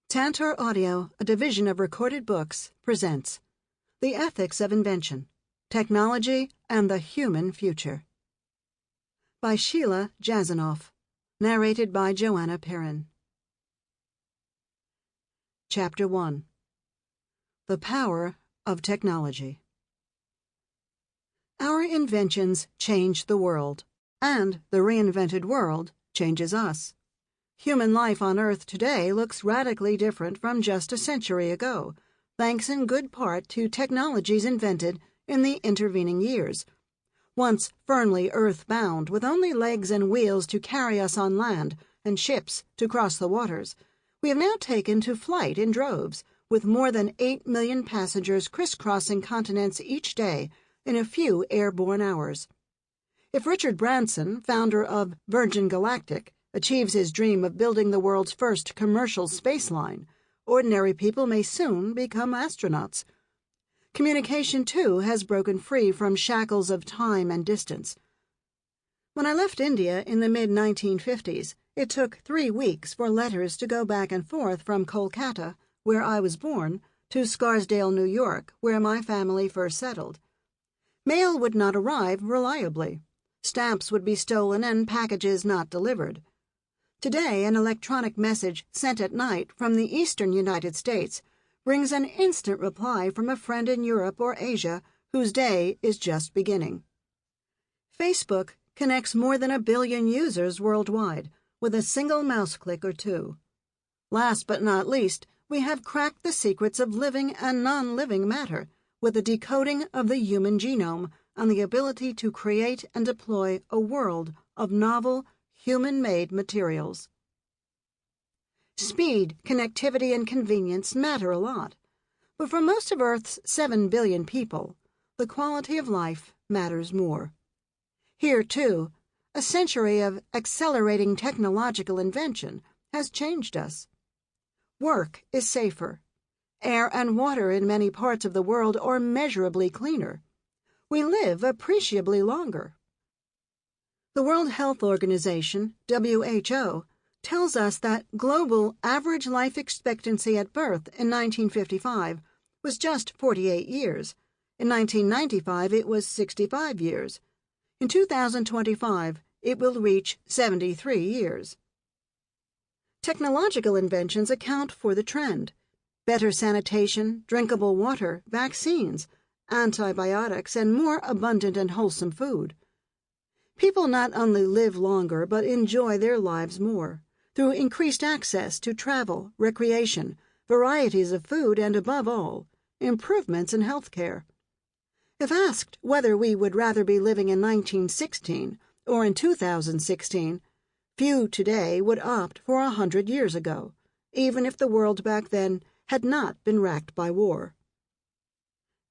Tantor Audio, a division of Recorded Books, presents The Ethics of Invention, Technology and the Human Future by Sheila Jasanoff, narrated by Perrin. Chapter 1. The Power of Technology. Our inventions change the world, and the reinvented world changes us. Human life on Earth today looks radically different from just a century ago, thanks in good part to technologies invented in the intervening years. Once firmly earth-bound, with only legs and wheels to carry us on land and ships to cross the waters, we have now taken to flight in droves, with more than 8 million passengers crisscrossing continents each day in a few airborne hours. If Richard Branson, founder of Virgin Galactic, achieves his dream of building the world's first commercial space line, ordinary people may soon become astronauts. Communication, too, has broken free from shackles of time and distance. When I left India in the mid-1950s, it took 3 weeks for letters to go back and forth from Kolkata, where I was born, to Scarsdale, New York, where my family first settled. Mail would not arrive reliably. Stamps would be stolen and packages not delivered. Today, an electronic message sent at night from the eastern United States brings an instant reply from a friend in Europe or Asia whose day is just beginning. Facebook connects more than 1 billion users worldwide with a single mouse click or two. Last but not least, we have cracked the secrets of living and non-living matter with the decoding of the human genome and the ability to create and deploy a world of novel, human-made materials. Speed, connectivity, and convenience matter a lot, but for most of Earth's 7 billion people, the quality of life matters more. Here, too, a century of accelerating technological invention has changed us. Work is safer. Air and water in many parts of the world are measurably cleaner. We live appreciably longer. The World Health Organization, WHO, tells us that global average life expectancy at birth in 1955 was just 48 years. In 1995, it was 65 years. In 2025, it will reach 73 years. Technological inventions account for the trend. Better sanitation, drinkable water, vaccines, antibiotics, and more abundant and wholesome food. People not only live longer but enjoy their lives more, through increased access to travel, recreation, varieties of food, and above all, improvements in health care. If asked whether we would rather be living in 1916 or in 2016, few today would opt for 100 years ago, even if the world back then had not been racked by war.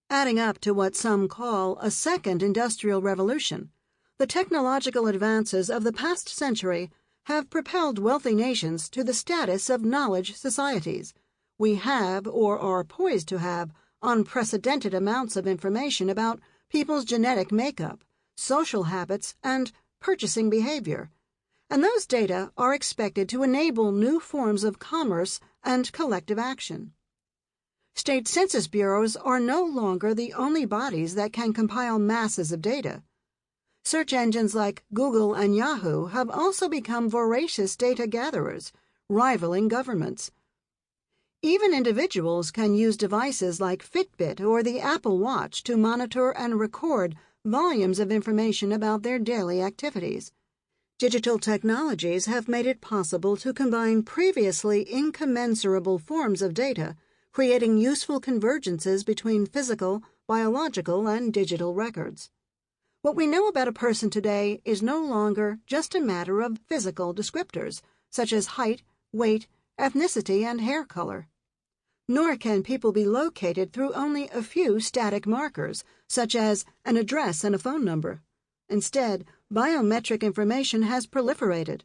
Adding up to what some call a second industrial revolution, the technological advances of the past century have propelled wealthy nations to the status of knowledge societies. We have, or are poised to have, unprecedented amounts of information about people's genetic makeup, social habits, and purchasing behavior, and those data are expected to enable new forms of commerce and collective action. State census bureaus are no longer the only bodies that can compile masses of data. Search engines like Google and Yahoo have also become voracious data gatherers, rivaling governments. Even individuals can use devices like Fitbit or the Apple Watch to monitor and record volumes of information about their daily activities. Digital technologies have made it possible to combine previously incommensurable forms of data, creating useful convergences between physical, biological, and digital records. What we know about a person today is no longer just a matter of physical descriptors, such as height, weight, ethnicity, and hair color. Nor can people be located through only a few static markers, such as an address and a phone number. Instead, biometric information has proliferated.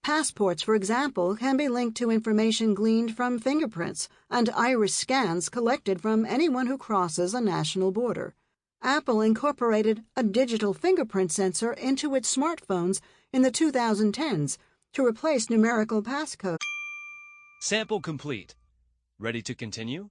Passports, for example, can be linked to information gleaned from fingerprints and iris scans collected from anyone who crosses a national border. Apple incorporated a digital fingerprint sensor into its smartphones in the 2010s to replace numerical passcodes. Sample complete. Ready to continue?